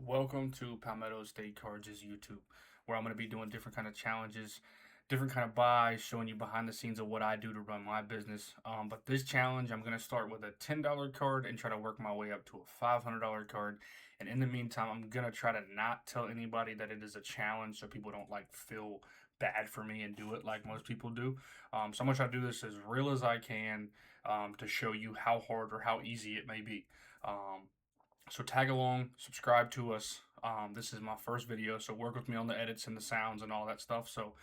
Welcome to Palmetto State Cards' YouTube, where I'm going to be doing different kind of challenges, different kind of buys, showing you behind the scenes of what I do to run my business. But this challenge, I'm going to start with a $10 card and try to work my way up to a $500 card. And in the meantime, I'm going to try to not tell anybody that it is a challenge so people don't feel bad for me and do it like most people do. So I'm going to try to do this as real as I can to show you how hard or how easy it may be. So tag along, subscribe to us. This is my first video, so work with me on the edits and the sounds and all that stuff. So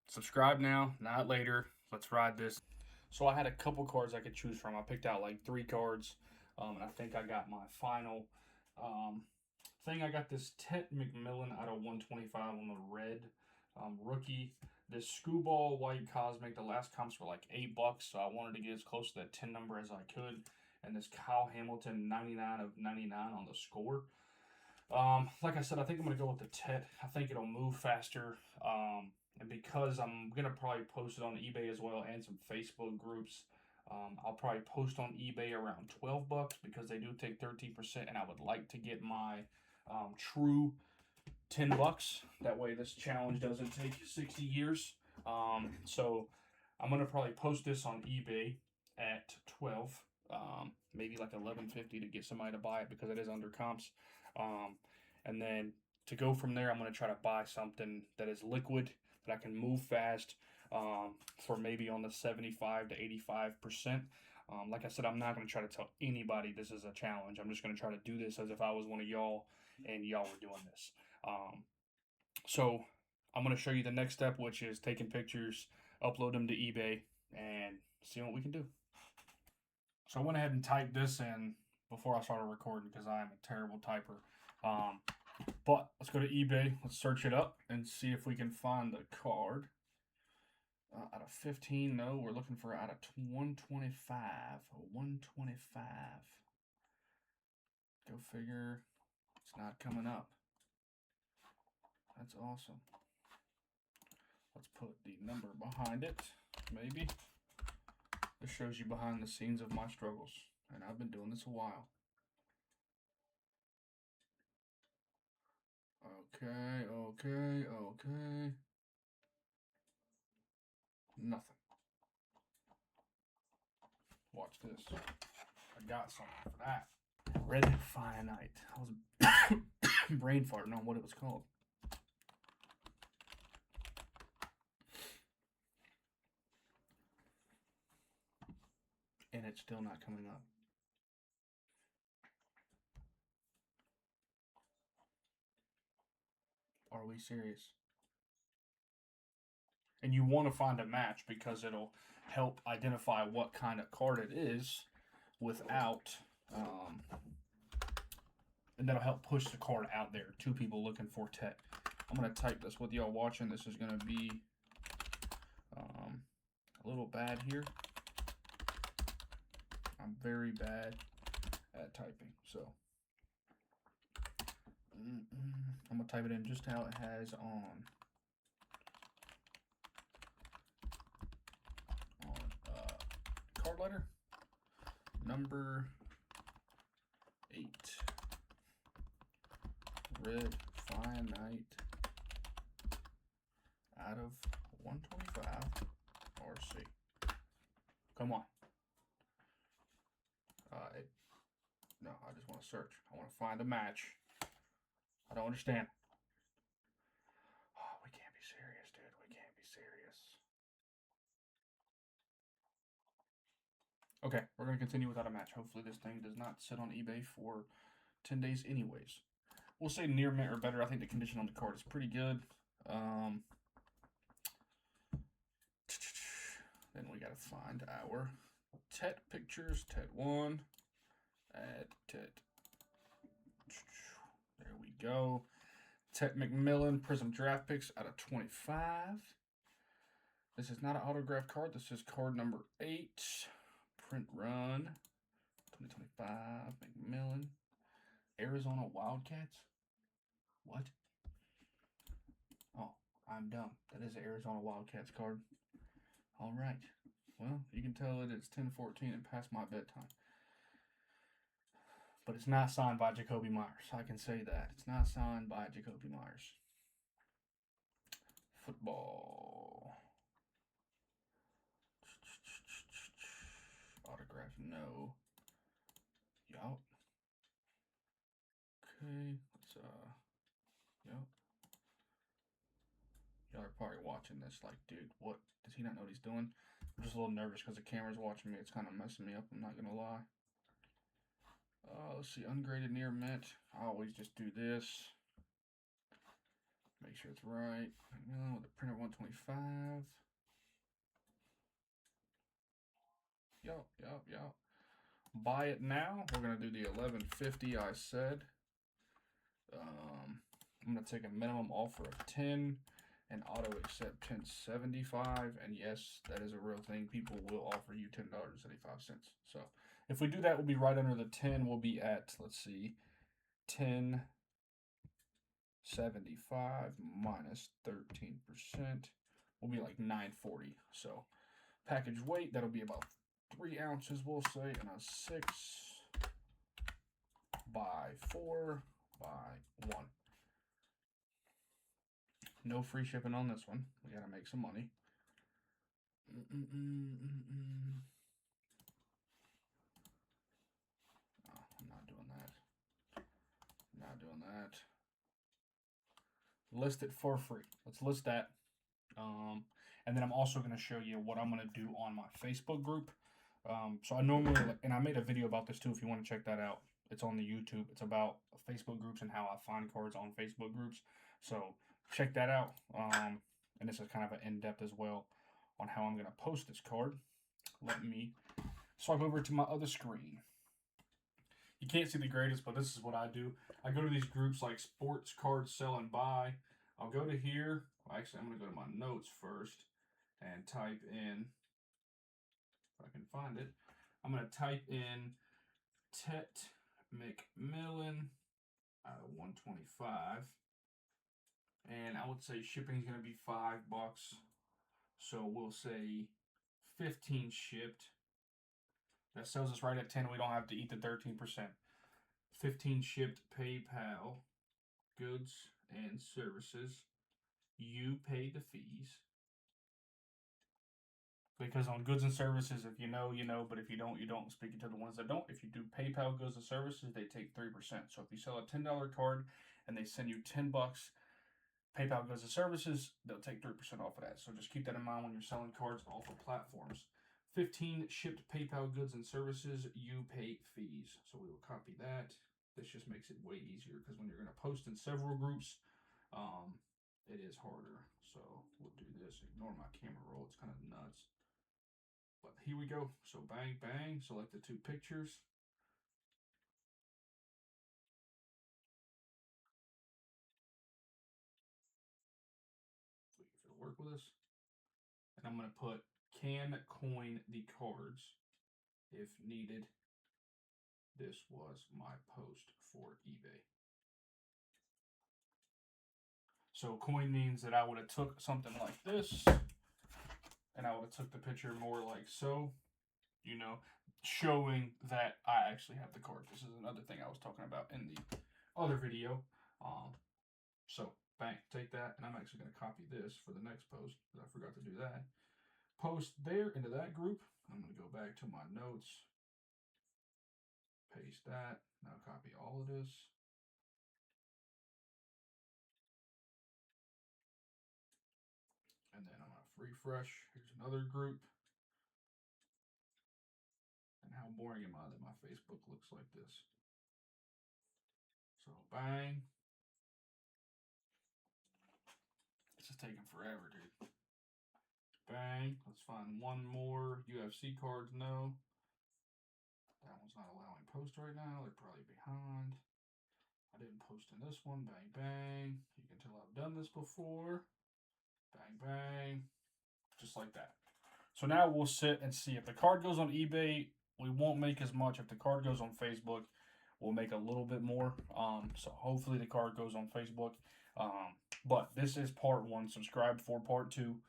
subscribe now, not later. Let's ride this. So I had a couple cards I could choose from. I picked out like 3 cards, and I think I got my final thing. I got this Tet McMillan out of 125 on the red rookie. This Screwball White Cosmic, the last comps were like $8, so I wanted to get as close to that 10 number as I could. And this Kyle Hamilton 99 of 99 on the score. Like I said, I think I'm going to go with the Tet. I think it'll move faster. And because I'm going to probably post it on eBay as well and some Facebook groups, I'll probably post on eBay around $12 because they do take 13%. And I would like to get my true $10. That way this challenge doesn't take 60 years. So I'm going to probably post this on eBay at 12. Maybe like $11.50 to get somebody to buy it because it is under comps. And then to go from there, I'm going to try to buy something that is liquid, that I can move fast for maybe on the 75 to 85%. Like I said, I'm not going to try to tell anybody this is a challenge. I'm just going to try to do this as if I was one of y'all and y'all were doing this. So I'm going to show you the next step, which is taking pictures, upload them to eBay, and see what we can do. So I went ahead and typed this in before I started recording because I am a terrible typer. But let's go to eBay. Let's search it up and see if we can find the card. Out of 15, no, we're looking for out of 125. 125. Go figure. It's not coming up. That's awesome. Let's put the number behind it, maybe. This shows you behind the scenes of my struggles, and I've been doing this a while. Okay. Nothing. Watch this. I got something for that. Red Finite. I was brain farting on what it was called. And it's still not coming up. Are we serious? And you want to find a match because it'll help identify what kind of card it is without, and that'll help push the card out there. 2 people looking for Tet. I'm going to type this with y'all watching. This is going to be a little bad here. I'm very bad at typing, so I'm going to type it in just how it has on card letter. Number 8. Red Finite out of 125 RC. Come on. No, I just want to search. I want to find a match. I don't understand. Oh, we can't be serious, dude. We can't be serious. Okay, we're going to continue without a match. Hopefully this thing does not sit on eBay for 10 days anyways. We'll say near mint or better. I think the condition on the card is pretty good. Then we got to find our Tet pictures. Tet 1. Add Tet. There we go. Tet McMillan Prism Draft Picks out of 25. This is not an autograph card. This is card number 8. Print run. 2025 McMillan. Arizona Wildcats. What? Oh, I'm dumb. That is an Arizona Wildcats card. All right. Well, you can tell it is 10:14 and past my bedtime. but it's not signed by Jacoby Myers. I can say that. It's not signed by Jacoby Myers. Football. Autograph, no. Yup. Okay, yup. Y'all are probably watching this like, dude, what? Does he not know what he's doing? I'm just a little nervous because the camera's watching me. It's kind of messing me up, I'm not going to lie. Let's see, ungraded near mint. I always just do this. Make sure it's right. With the printer 125. Yup. Buy it now. We're going to do the 1150 I said. I'm going to take a minimum offer of 10 and auto accept 1075. And yes, that is a real thing. People will offer you $10.75. So if we do that, we'll be right under the 10. We'll be at, let's see, 1075 minus 13%. We'll be like 940. So package weight, that'll be about 3 ounces, we'll say, and a 6 by 4 by 1. No free shipping on this one. We gotta make some money. No, I'm not doing that. Not doing that. List it for free. Let's list that. And then I'm also going to show you what I'm going to do on my Facebook group. So I normally, and I made a video about this too if you want to check that out. It's on the YouTube. It's about Facebook groups and how I find cards on Facebook groups. So check that out. And this is kind of an in-depth as well on how I'm going to post this card. Let me swipe over to my other screen. You can't see the greatest, but this is what I do. I go to these groups like sports cards sell and buy. I'll go to here. Actually, I'm going to go to my notes first and type in, if I can find it, I'm going to type in Tet McMillan 125. And I would say shipping is going to be $5. So we'll say 15 shipped. That sells us right at 10. We don't have to eat the 13%. 15 shipped PayPal goods and services. You pay the fees. Because on goods and services, if you know, you know, but if you don't, you don't. Speaking to the ones that don't, if you do PayPal goods and services, they take 3%. So if you sell a $10 card and they send you $10 PayPal goods and services, they'll take 3% off of that. So just keep that in mind when you're selling cards off of platforms. 15 shipped PayPal goods and services, you pay fees. So we will copy that. This just makes it way easier because when you're going to post in several groups, it is harder. So we'll do this. Ignore my camera roll. It's kind of nuts. But here we go. So bang, bang. Select the 2 pictures. See if it'll work with us. And I'm going to put can coin the cards if needed. This was my post for eBay. So coin means that I would have took something like this and I would have took the picture more like so, you know, showing that I actually have the card. This is another thing I was talking about in the other video. So bang, take that, and I'm actually going to copy this for the next post because I forgot to do that. Post there into that group. I'm going to go back to my notes, paste that. Now copy all of this. And then I'm going to refresh. Here's another group. And how boring am I that my Facebook looks like this? So bang. This is taking forever, dude. Bang. Let's find one more. UFC cards, no. That one's not allowing post right now. They're probably behind. I didn't post in this one. Bang, bang. You can tell I've done this before. Bang, bang. Just like that. So now we'll sit and see. If the card goes on eBay, we won't make as much. If the card goes on Facebook, we'll make a little bit more. So hopefully the card goes on Facebook. But this is part 1. Subscribe for part 2.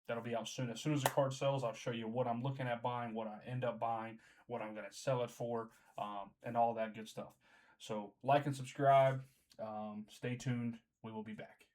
That'll be out soon. As soon as the card sells, I'll show you what I'm looking at buying, what I end up buying, what I'm going to sell it for. and all that good stuff. So like and subscribe. Stay tuned. We will be back.